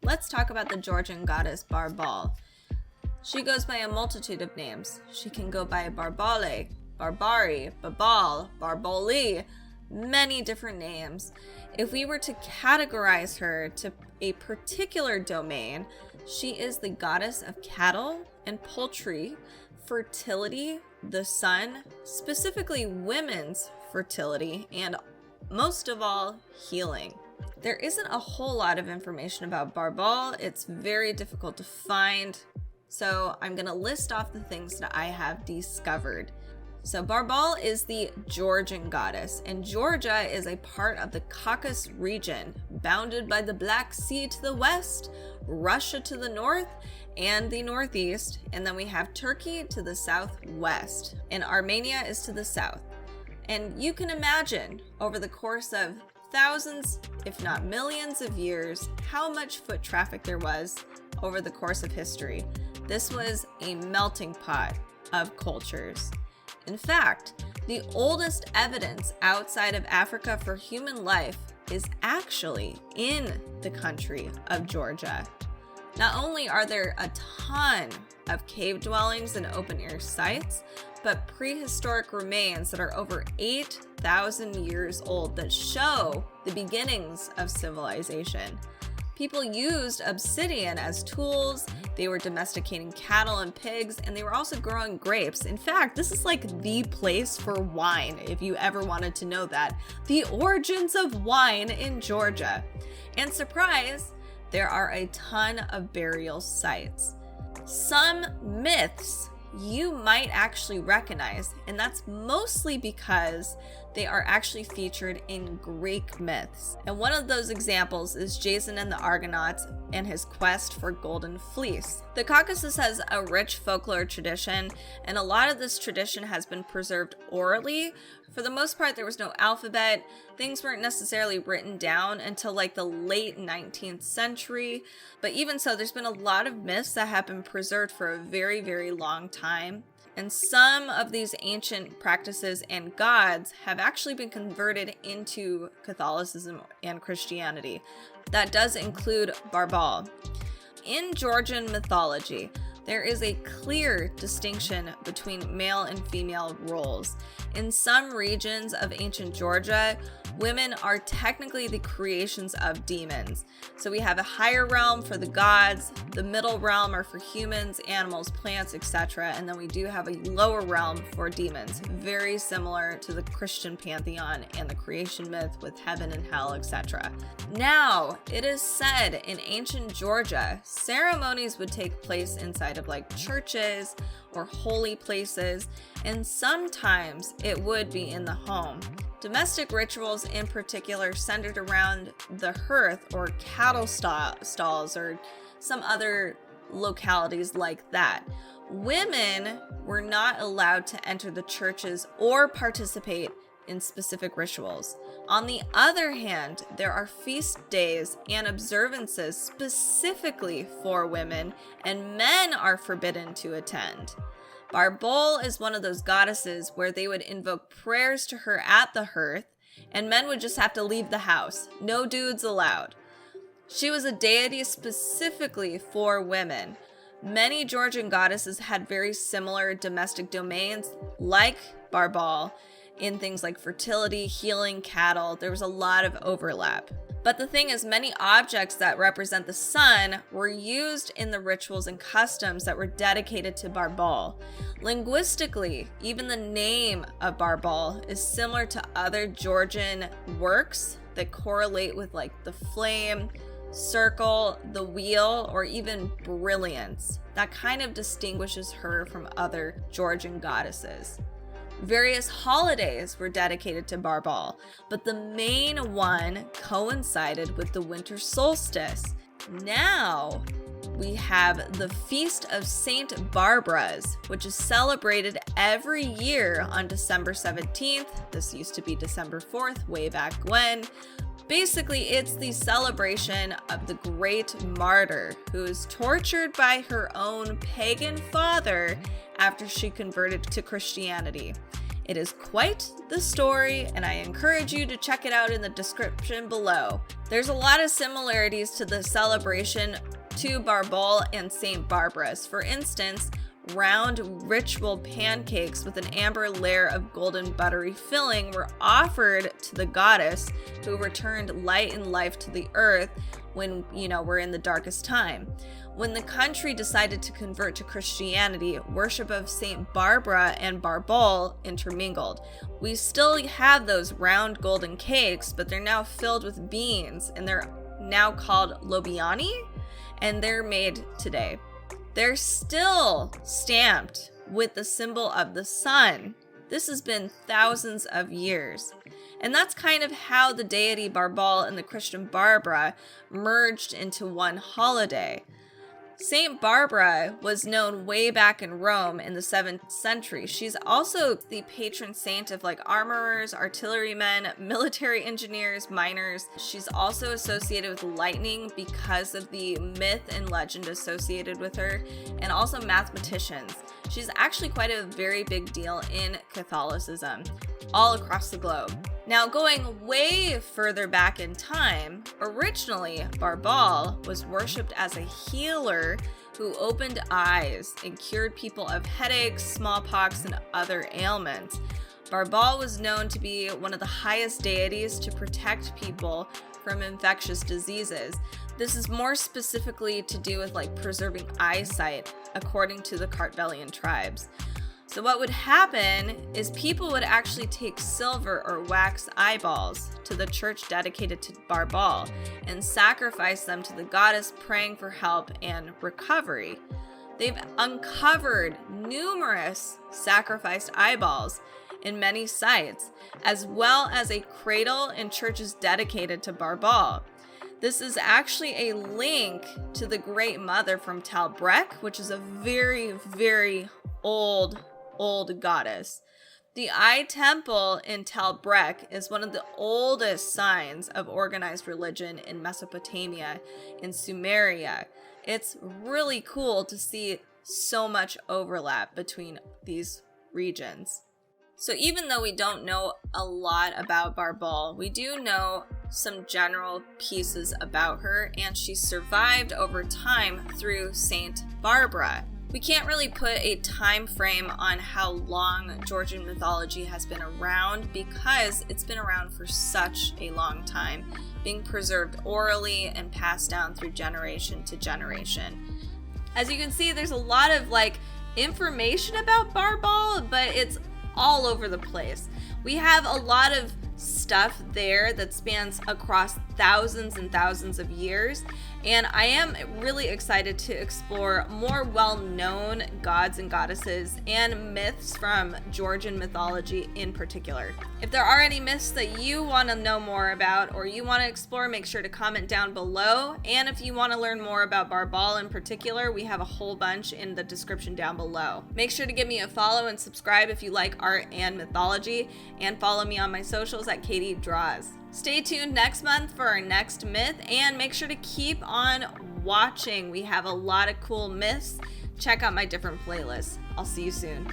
let's talk about the Georgian goddess Barbale. She goes by a multitude of names. She can go by Barbale, Barbari, Babal, Barboli, many different names. If we were to categorize her to a particular domain, she is the goddess of cattle and poultry, fertility, the sun, specifically women's fertility, and most of all, healing. There isn't a whole lot of information about Barbale. It's very difficult to find, so I'm going to list off the things that I have discovered. So Barbale is the Georgian goddess, and Georgia is a part of the Caucasus region, bounded by the Black Sea to the west, Russia to the north and the northeast, and then we have Turkey to the southwest, and Armenia is to the south. And you can imagine, over the course of thousands, if not millions of years, how much foot traffic there was over the course of history. This was a melting pot of cultures. In fact, the oldest evidence outside of Africa for human life is actually in the country of Georgia. Not only are there a ton of cave dwellings and open air sites, but prehistoric remains that are over 8,000 years old that show the beginnings of civilization. People used obsidian as tools, they were domesticating cattle and pigs, and they were also growing grapes. In fact, this is like the place for wine, if you ever wanted to know that. The origins of wine in Georgia. And surprise, there are a ton of burial sites. Some myths you might actually recognize, and that's mostly because they are actually featured in Greek myths. And one of those examples is Jason and the Argonauts and his quest for Golden Fleece. The Caucasus has a rich folklore tradition, and a lot of this tradition has been preserved orally. For the most part, there was no alphabet. Things weren't necessarily written down until like the late 19th century. But even so, there's been a lot of myths that have been preserved for a very, very long time. And some of these ancient practices and gods have actually been converted into Catholicism and Christianity. That does include Barbale. In Georgian mythology, there is a clear distinction between male and female roles. In some regions of ancient Georgia, women are technically the creations of demons. So we have a higher realm for the gods, the middle realm are for humans, animals, plants, etc. And then we do have a lower realm for demons, very similar to the Christian pantheon and the creation myth with heaven and hell, etc. Now, it is said in ancient Georgia, ceremonies would take place inside of like churches or holy places, and sometimes it would be in the home. Domestic rituals in particular centered around the hearth or cattle stalls or some other localities like that. Women were not allowed to enter the churches or participate in specific rituals. On the other hand, there are feast days and observances specifically for women, and men are forbidden to attend. Barbale is one of those goddesses where they would invoke prayers to her at the hearth, and men would just have to leave the house. No dudes allowed. She was a deity specifically for women. Many Georgian goddesses had very similar domestic domains like Barbale in things like fertility, healing, cattle. There was a lot of overlap. But the thing is, many objects that represent the sun were used in the rituals and customs that were dedicated to Barbale. Linguistically, even the name of Barbale is similar to other Georgian works that correlate with like the flame, circle, the wheel, or even brilliance. That kind of distinguishes her from other Georgian goddesses. Various holidays were dedicated to Barbale, but the main one coincided with the winter solstice. Now we have the Feast of Saint Barbara's, which is celebrated every year on December 17th. This used to be December 4th, way back when. Basically, it's the celebration of the great martyr who was tortured by her own pagan father after she converted to Christianity. It is quite the story, and I encourage you to check it out in the description below. There's a lot of similarities to the celebration to Barbale and St. Barbara's. For instance, round ritual pancakes with an amber layer of golden buttery filling were offered to the goddess who returned light and life to the earth when, we're in the darkest time. When the country decided to convert to Christianity, worship of St. Barbara and Barbale intermingled. We still have those round golden cakes, but they're now filled with beans, and they're now called lobiani, and they're made today. They're still stamped with the symbol of the sun. This has been thousands of years. And that's kind of how the deity Barbale and the Christian Barbara merged into one holiday. Saint Barbara was known way back in Rome in the 7th century. She's also the patron saint of armorers, artillerymen, military engineers, miners. She's also associated with lightning because of the myth and legend associated with her, and also mathematicians. She's actually quite a very big deal in Catholicism all across the globe. Now, going way further back in time, originally Barbale was worshipped as a healer who opened eyes and cured people of headaches, smallpox, and other ailments. Barbale was known to be one of the highest deities to protect people from infectious diseases. This is more specifically to do with preserving eyesight, according to the Kartvelian tribes. So what would happen is people would actually take silver or wax eyeballs to the church dedicated to Barbale and sacrifice them to the goddess, praying for help and recovery. They've uncovered numerous sacrificed eyeballs in many sites, as well as a cradle in churches dedicated to Barbale. This is actually a link to the Great Mother from Talbrek, which is a very, very old goddess. The Eye Temple in Talbrek is one of the oldest signs of organized religion in Mesopotamia and Sumeria. It's really cool to see so much overlap between these regions. So even though we don't know a lot about Barbale, we do know some general pieces about her, and she survived over time through Saint Barbara. We can't really put a time frame on how long Georgian mythology has been around because it's been around for such a long time, being preserved orally and passed down through generation to generation. As you can see, there's a lot of information about Barbale, but it's all over the place. We have a lot of stuff there that spans across thousands and thousands of years, and I am really excited to explore more well-known gods and goddesses and myths from Georgian mythology in particular. If there are any myths that you want to know more about or you want to explore, make sure to comment down below. And if you want to learn more about Barbale in particular, we have a whole bunch in the description down below. Make sure to give me a follow and subscribe if you like art and mythology, and follow me on my socials at Kaiti Draws. Stay tuned next month for our next myth, and make sure to keep on watching. We have a lot of cool myths. Check out my different playlists. I'll see you soon.